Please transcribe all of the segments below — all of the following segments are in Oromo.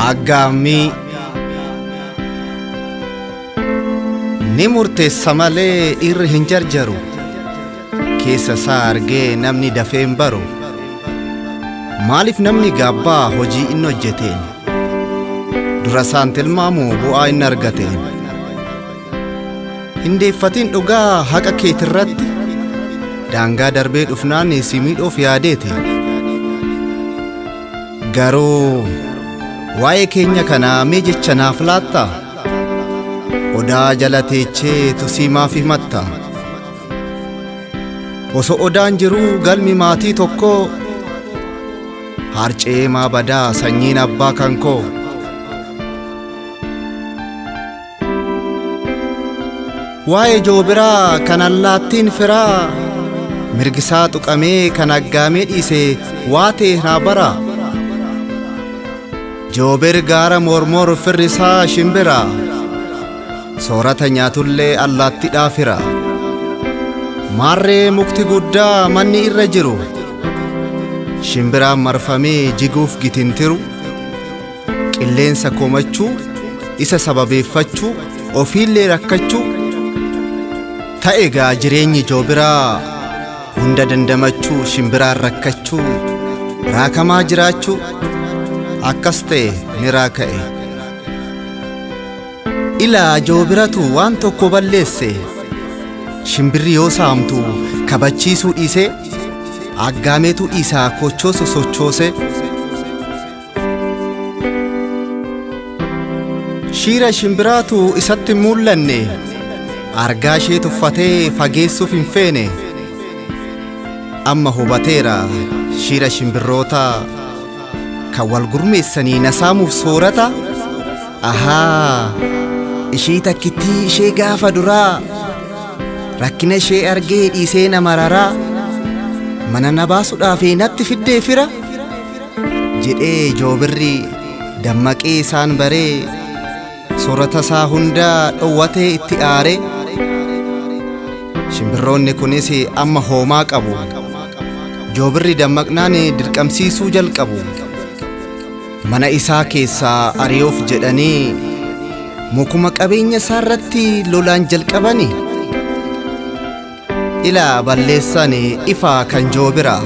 Aggaamii ni murteessa malee irri hin jarjaru. Keessa isaa argee namni dafee hin baru. Maaliif namni gaabbaa hojii inni hojjeteen dura isaan tilmaamu bu'aa inni argateen. Hindeeffatiin dhugaa haqa keetirratti daangaa darbee dhufnaan si miidhuuf yaadeeti. Garuu waa'ee keenya kanaa mee jecha naaf laattaa? Odaa jala teechee tusii maaf himatta? Osoo odaan jiruu galmi maatii tokkoo harcee maa badaa sanyiin abbaa kan koo. Waa'ee joobiraa kan allaattiin firaa mirgisaa tuqamee kan aggaamee dhiise waa ta'e naa bara. Joobir gaara mormor firrisaa shimbira soorata nyaatullee allaattiidhaaf fira. Maarree mukti guddaa manni irra jiru shimbiraan marfamee jiguuf gitintiru. Qilleensa komachuu isa sababeeffachuu ofiillee rakkachuu ta'egaa jireenyi joobiraa hunda dandamachuu shimbiraan rakkachuu raakamaa jiraachuu akkas ta'e ni raaka'e. Ilaa joobiratu waan tokko balleesse shimbirri yoo saamtu kabachiisuu dhiise aggaameetu isaa kochoosu sochoose. Shiira shimbiraatu isatti mul'anne argaa ishee tuffatee fageessuuf hin feene. Amma hubateera shiira shimbirroota kan wal gurmeessanii nasaamuuf soorata. Ahaa ishii takkittii ishee gaafa duraa rakkina ishee argee dhiisee nama raraa mana na baasuudhaaf natti fiddee fira jedhee joobirri dammaqee isaan baree soorata isaa hundaa dhowwatee itti aare. Shimbirroonni kunis amma hoomaa qabu. Joobirri dammaqnaan dirqamsiisuu jalqabu. Mana isaa keessaa ari'uuf jedhanii mukuma qabeenya isaa irratti lolaan jalqabani. Ilaa balleessan ifaa kan joobira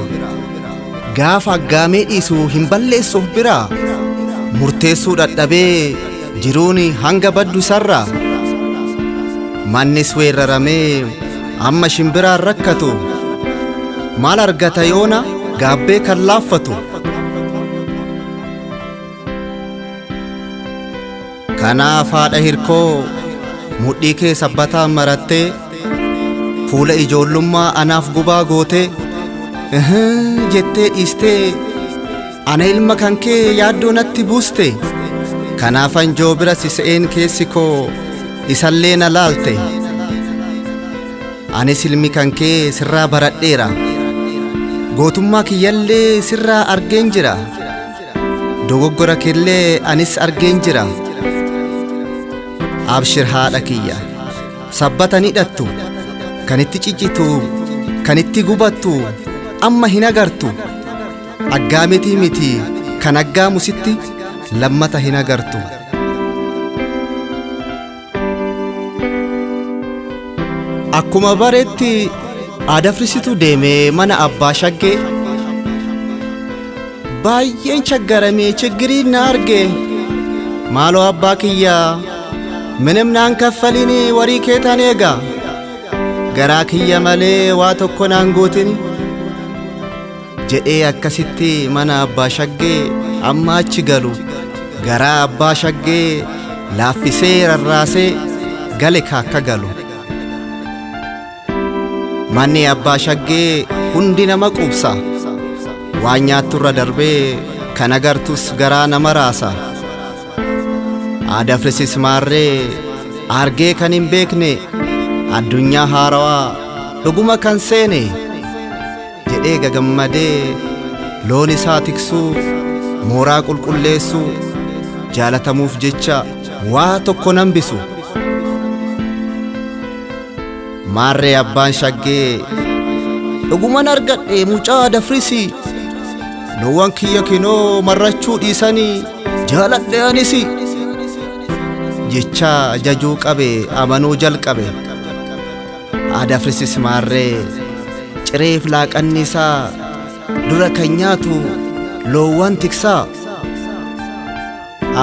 gaafa aggaamee dhiisuu hin balleessuuf bira murteessuu dadhabee jiruun hanga baddu isarraa. Mannis weeraramee amma shimbiraan rakkatu maal argata yoona gaabbee kan laaffatu. Kanaaf haadha hirkoo mudhii kee sabbataan marattee fuula ijoollummaa anaaf gubaa gootee jettee dhiistee ana ilma kan kee yaaddoo natti buuste. Kanaafan joobira sisa'een keessi koo isallee na laalte. Anis ilmi kan kee sirraa baradheera gootummaa kiyyallee sirraa argeen jira. Dogoggora keellee anis argeen jira. Abshir haadha kiyya sabbata ni hidhattu kan itti ciccitu kan itti gubattu amma hin agartu. Aggaametii miti kan aggaamu sitti lammata hin agartu. Akkuma bareetti adafrisitu deemee mana abbaa shaggee baay'een chaggaramee chiggiriin na arge. Maaloo abbaa kiyyaa ምንም ናንከፈሊኒ ወሪ ኬታኔጋ ገራክየ መሌ ዋ tokko ናንጎቲኒ ጀኤ አከሲቲ መና አባ ሸጌ አማች ገሉ ገራ አባ ሸጌ ላፊሴ ረራሴ ገሌ ካካ ገሉ ማኒ አባ ሸጌ ሁንዲ ነመ ቁብሳ ዋኛቱረ ደርቤ ከነገርቱስ ገራ ነመራሳ Adafrisis maarree argee kan hin beekne addunyaa haarawaa dhuguma kan seene jedhee gagammadee loon isaa tiksuu mooraa qulqulleessuu jaalatamuuf jecha waa tokko nambisu. Maarree abbaan shaggee dhuguman argadhe mucaa Adafrisi loowwan kiyya kinoo marrachuu dhiisanii jaaladhe anisi jecha jajuu qabe amanuu jalqabe Adafrisis maarree cireef laaqanni isaa dura kan nyaatu loowwan tiksaa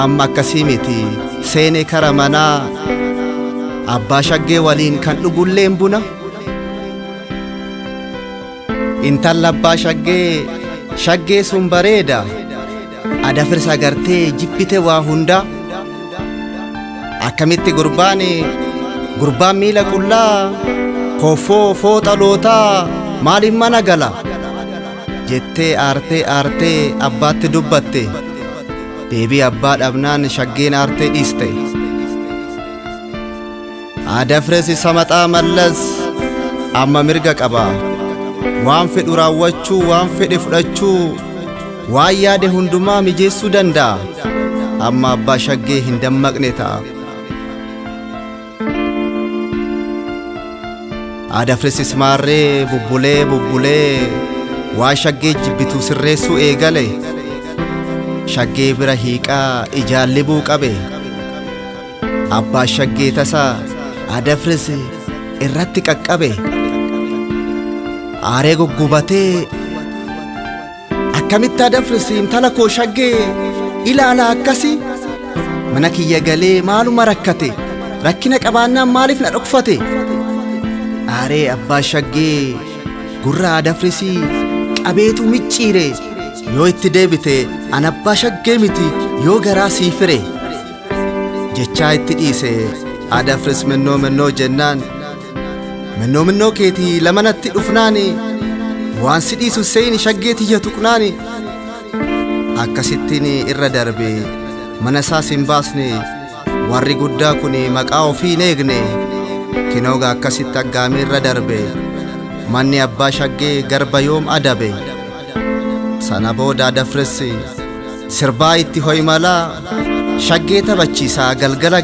amma akkasii miti seenee kara manaa abbaa shaggee waliin kan dhugulleen buna intala abbaa shaggee sun bareeda Adafris agartee jibbite waa hunda akkamitti gurbaan miila qullaa koffoo fooxa lootaa maaliif mana gala jettee aartee abbaatti dubbatte deebii abbaa dhabnaan shaggeen aartee dhiiste Adafris isa maxaa mallas amma mirga qaba waan fedhu raawwachuu waan fedhe fudhachuu waan yaade hundumaa mijeessuu danda'a amma abbaa shaggee hin dammaqne ta'a Adafrisis maarree bubbulee waan shaggee jibbitu sirreessuu eegale shaggee bira hiiqaa ijaallibuu qabe abbaa shaggee tasaa Adafris irratti qaqqabe aaree guggubatee akkamitti Adafris intala koo shaggee ilaala akkasi mana kiyya galee maaluma rakkate rakkina qabaannaan maaliif na dhokfate aaree abbaa shaggee gurra Adafris qabeetu micciire yoo itti deebite an abbaa shaggee miti yoo garaa sii fire jechaa itti dhiise Adafris mennoo jennaan mennoo keetii lamanatti dhufnaani waan si dhiisu seeni shaggee tiyya tuqnaani akkasittiin irra darbe mana isaas hin baasne warri guddaa kun maqaa ofii hin eegne kinooga akkasitti aggaamee irra darbe manni abbaa shaggee garba yoom adabe sana booda Adafris sirbaa itti hoymalaa shaggee taphachiisaa galgala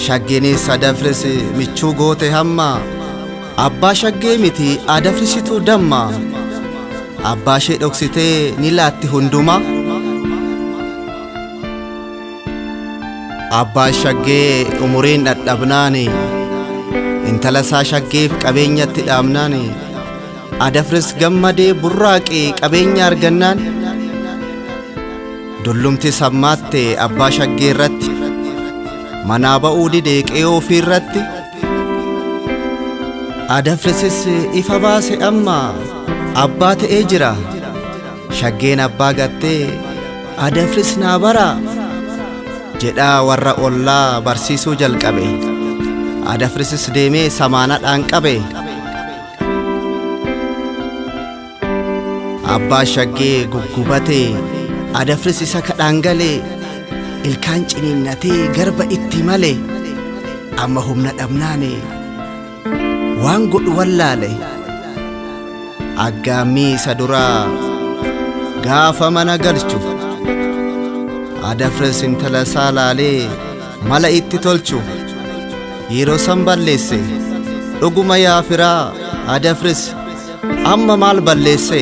shaggeenis Adafris michuu goote hamma abbaa shaggee miti Adafrisitu damma abbaa ishee dhoksitee ni laatti hunduma abbaa shaggee umuriin dhadhabnaani intala isaa shaggeef qabeenyatti dhaamnaani Adafris gammadee burraaqee qabeenya argannaan dullumti sammaatte abbaa shaggee irratti manaa ba'uu didee qe'ee ofii irratti Adafrisis ifa baase amma abbaa ta'ee jira shaggeen abbaa gattee Adafris naa bara jedhaa warra ollaa barsiisuu jalqabe Adafrisis deemee samaanaadhaan qabe abbaa shaggee guggubate Adafris isa kadhaan galee ilkaan ciniinnatee garba itti male amma humna dhabnaane waan godhu wallaale aggaammii isa duraa gaafa mana galchu Adafris intala isaa laalee mala itti tolchu yeroo san balleesse dhuguma yaa firaa Adafris amma maal balleesse